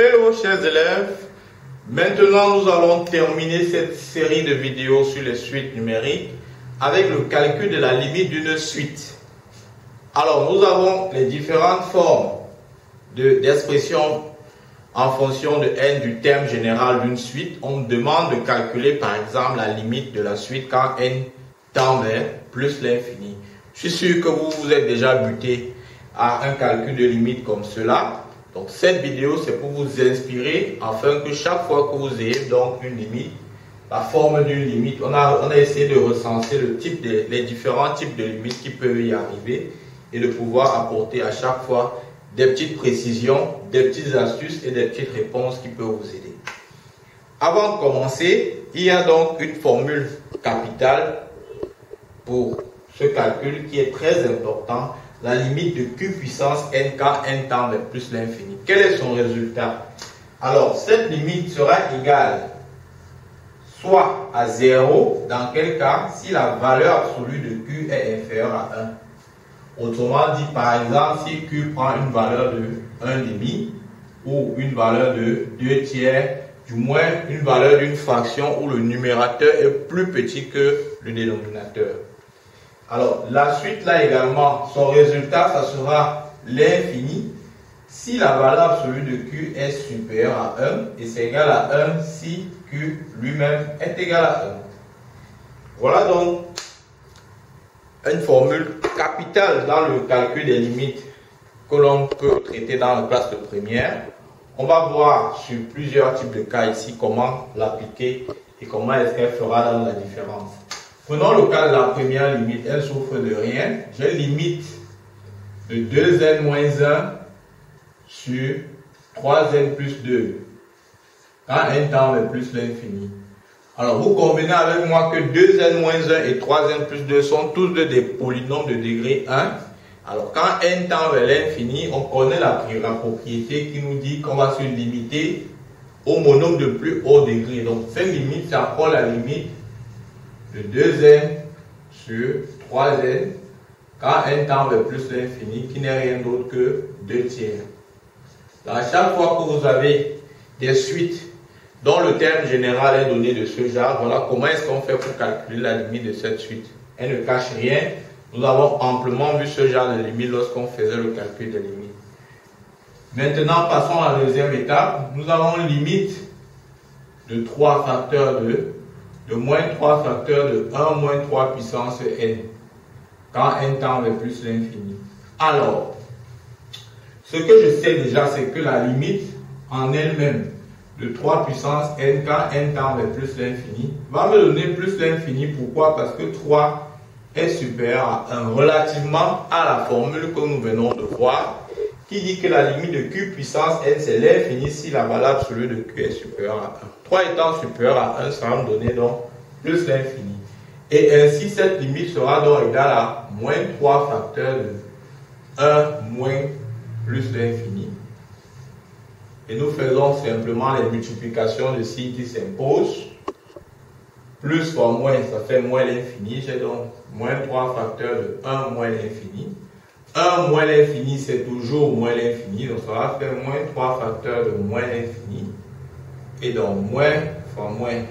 Hello chers élèves, maintenant nous allons terminer cette série de vidéos sur les suites numériques avec le calcul de la limite d'une suite. Alors nous avons les différentes formes d'expression en fonction de n du terme général d'une suite. On demande de calculer par exemple la limite de la suite quand n tend vers plus l'infini. Je suis sûr que vous vous êtes déjà buté à un calcul de limite comme cela. Donc cette vidéo c'est pour vous inspirer afin que chaque fois que vous ayez donc une limite, la forme d'une limite, on a essayé de recenser les différents types de limites qui peuvent y arriver et de pouvoir apporter à chaque fois des petites précisions, des petites astuces et des petites réponses qui peuvent vous aider. Avant de commencer, il y a donc une formule capitale pour ce calcul qui est très important. La limite de q puissance n quand n tend vers plus l'infini. Quel est son résultat? Alors, cette limite sera égale soit à 0, dans quel cas, si la valeur absolue de q est inférieure à 1. Autrement dit, par exemple, si q prend une valeur de 1,5 ou une valeur de 2 tiers, du moins une valeur d'une fraction où le numérateur est plus petit que le dénominateur. Alors, la suite là également, son résultat, ça sera l'infini si la valeur absolue de q est supérieure à 1 et c'est égal à 1 si q lui-même est égal à 1. Voilà donc une formule capitale dans le calcul des limites que l'on peut traiter dans la classe de première. On va voir sur plusieurs types de cas ici comment l'appliquer et comment est-ce qu'elle fera dans la différence. Prenons le cas de la première limite, elle souffre de rien. J'ai limite de 2n moins 1 sur 3n plus 2 quand n tend vers plus l'infini. Alors vous convenez avec moi que 2n moins 1 et 3n plus 2 sont tous des polynômes de degré 1. Alors quand n tend vers l'infini, on connaît la propriété qui nous dit qu'on va se limiter au monôme de plus haut degré. Donc cette limite, c'est encore la limite de 2n sur 3n quand n tend vers plus l'infini, qui n'est rien d'autre que 2 tiers. Donc, à chaque fois que vous avez des suites dont le terme général est donné de ce genre, voilà comment est-ce qu'on fait pour calculer la limite de cette suite. Elle ne cache rien. Nous avons amplement vu ce genre de limite lorsqu'on faisait le calcul des limites. Maintenant, passons à la deuxième étape. Nous avons une limite de 3 facteurs de moins 3 facteurs de 1 moins 3 puissance n, quand n tend vers plus l'infini. Alors, ce que je sais déjà, c'est que la limite en elle-même de 3 puissance n quand n tend vers plus l'infini va me donner plus l'infini. Pourquoi? Parce que 3 est supérieur à 1 relativement à la formule que nous venons de voir qui dit que la limite de q puissance n c'est l'infini si la valeur absolue de q est supérieure à 1. 3 étant supérieur à 1, ça va me donner donc plus l'infini. Et ainsi, cette limite sera donc égale à moins 3 facteurs de 1 moins plus l'infini. Et nous faisons simplement les multiplications de signes qui s'imposent. Plus fois moins, ça fait moins l'infini. J'ai donc moins 3 facteurs de 1 moins l'infini. 1 moins l'infini, c'est toujours moins l'infini. Donc ça va faire moins 3 facteurs de moins l'infini. Et donc moins fois moins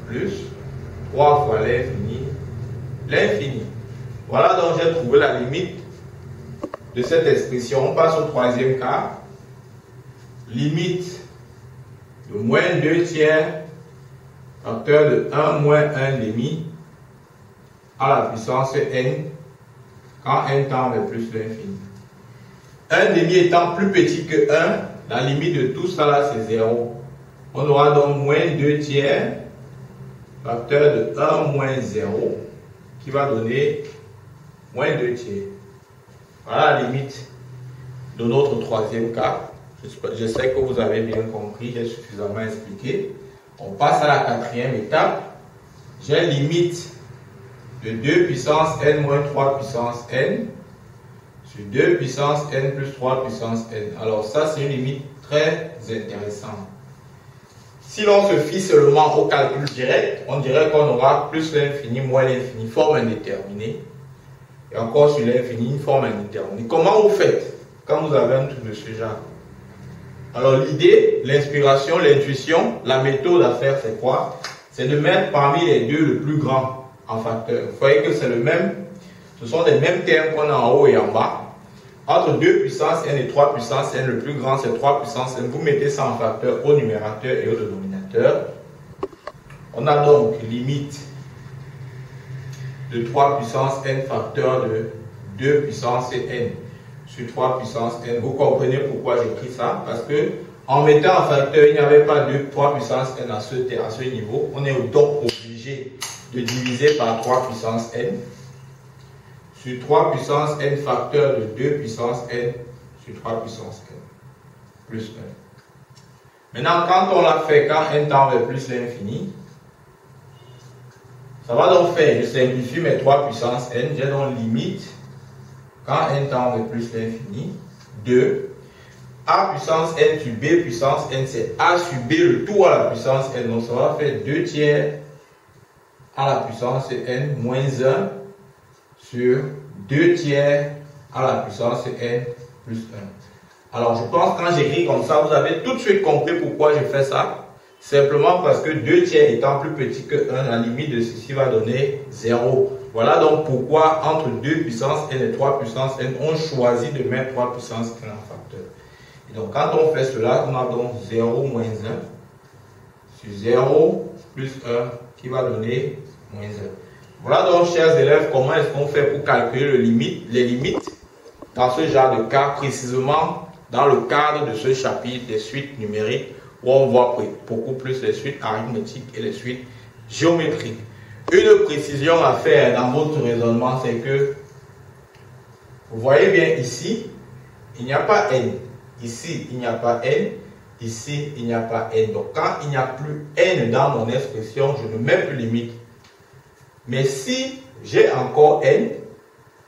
plus 3 fois l'infini, l'infini. Voilà donc j'ai trouvé la limite de cette expression. On passe au troisième cas. Limite de moins 2 tiers facteur de 1 moins 1 demi à la puissance n quand n tend vers plus l'infini. 1 demi étant plus petit que 1, la limite de tout ça là c'est 0. On aura donc moins 2 tiers facteur de 1 moins 0 qui va donner moins 2 tiers. Voilà la limite de notre troisième cas. Je sais que vous avez bien compris, j'ai suffisamment expliqué. On passe à la quatrième étape. J'ai limite de 2 puissance n moins 3 puissance n sur 2 puissance n plus 3 puissance n. Alors ça c'est une limite très intéressante. Si l'on se fie seulement au calcul direct, on dirait qu'on aura plus l'infini moins l'infini, forme indéterminée. Et encore sur l'infini, une forme indéterminée. Comment vous faites quand vous avez un truc de ce genre? Alors l'idée, l'inspiration, l'intuition, la méthode à faire, c'est quoi? C'est de mettre parmi les deux le plus grand en facteur. Vous voyez que c'est le même, ce sont les mêmes termes qu'on a en haut et en bas. Entre 2 puissance n et 3 puissance n, le plus grand c'est 3 puissance n. Vous mettez ça en facteur au numérateur et au dénominateur. On a donc limite de 3 puissance n facteur de 2 puissance n sur 3 puissance n. Vous comprenez pourquoi j'écris ça? Parce que en mettant en facteur, il n'y avait pas de 3 puissance n à ce niveau. On est donc obligé de diviser par 3 puissance n sur 3 puissance n facteur de 2 puissance n sur 3 puissance n plus 1. Maintenant, quand on l'a fait, quand n tend vers plus l'infini, ça va donc faire, je simplifie mes 3 puissance n, j'ai donc limite, quand n tend vers plus l'infini, 2, a puissance n sur b puissance n, c'est a sur b le tout à la puissance n, donc ça va faire 2 tiers à la puissance n moins 1 sur 2 tiers à la puissance n plus 1. Alors je pense que quand j'écris comme ça, vous avez tout de suite compris pourquoi je fais ça. Simplement parce que 2 tiers étant plus petit que 1, la limite de ceci va donner 0. Voilà donc pourquoi entre 2 puissance n et 3 puissance n, on choisit de mettre 3 puissance n en facteur. Et donc quand on fait cela, on a donc 0 moins 1 sur 0 plus 1 qui va donner moins 1. Voilà donc, chers élèves, comment est-ce qu'on fait pour calculer les limites dans ce genre de cas, précisément dans le cadre de ce chapitre des suites numériques, où on voit beaucoup plus les suites arithmétiques et les suites géométriques. Une précision à faire dans votre raisonnement, c'est que, vous voyez bien ici, il n'y a pas n. Ici, il n'y a pas n. Ici, il n'y a pas n. Donc, quand il n'y a plus n dans mon expression, je ne mets plus limite. Mais si j'ai encore n,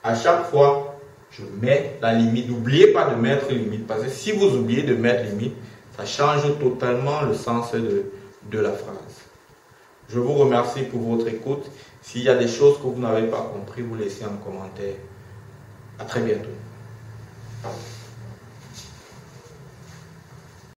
à chaque fois, je mets la limite. N'oubliez pas de mettre limite, parce que si vous oubliez de mettre limite, ça change totalement le sens de la phrase. Je vous remercie pour votre écoute. S'il y a des choses que vous n'avez pas compris, vous laissez en commentaire. À très bientôt.